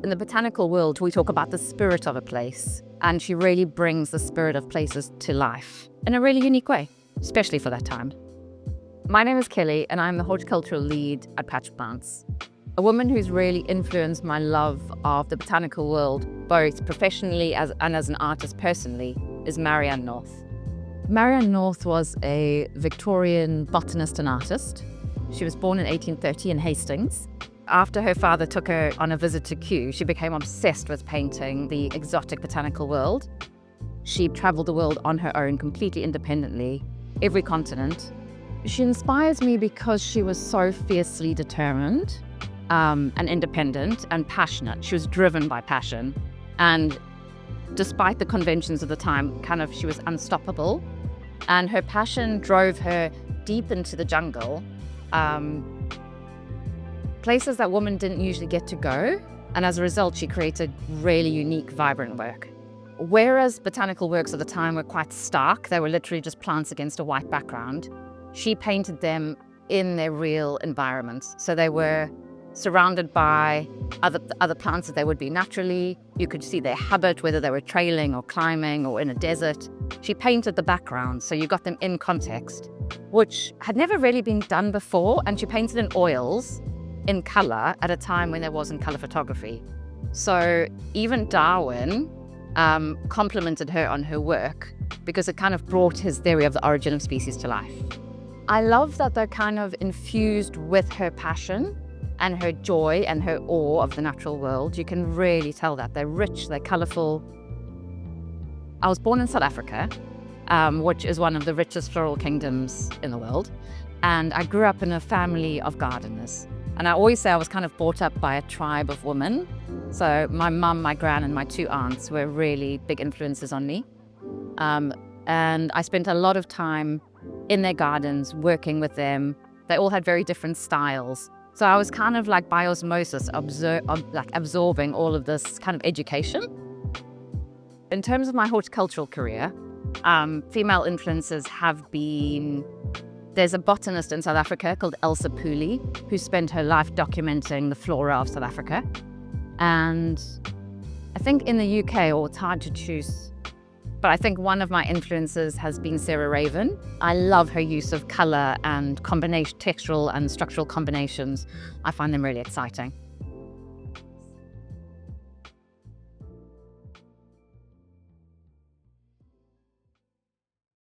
In the botanical world, we talk about the spirit of a place, and she really brings the spirit of places to life in a really unique way, especially for that time. My name is Kelly, and I'm the Horticultural Lead at Patch Plants. A woman who's really influenced my love of the botanical world, both professionally and as an artist personally, is Marianne North. Marianne North was a Victorian botanist and artist. She was born in 1830 in Hastings. After her father took her on a visit to Kew, she became obsessed with painting the exotic botanical world. She traveled the world on her own, completely independently, every continent. She inspires me because she was so fiercely determined and independent and passionate. She was driven by passion. And despite the conventions of the time, she was unstoppable. And her passion drove her deep into the jungle, places that women didn't usually get to go. And as a result, she created really unique, vibrant work. Whereas botanical works of the time were quite stark, they were literally just plants against a white background, she painted them in their real environments. So they were surrounded by other plants that they would be naturally. You could see their habit, whether they were trailing or climbing or in a desert. She painted the background, so you got them in context, which had never really been done before. And she painted in oils, in color, at a time when there wasn't color photography. So even Darwin complimented her on her work because it brought his theory of the origin of species to life. I love that they're infused with her passion and her joy and her awe of the natural world. You can really tell that. They're rich, they're colorful. I was born in South Africa, which is one of the richest floral kingdoms in the world. And I grew up in a family of gardeners. And I always say I was brought up by a tribe of women. So my mum, my gran, and my two aunts were really big influences on me. And I spent a lot of time in their gardens, working with them. They all had very different styles. So I was by osmosis, absorbing all of this education. In terms of my horticultural career, female influences have been, there's a botanist in South Africa called Elsa Pooley, who spent her life documenting the flora of South Africa. And I think in the UK, it's hard to choose, but I think one of my influences has been Sarah Raven. I love her use of color and textural and structural combinations. I find them really exciting.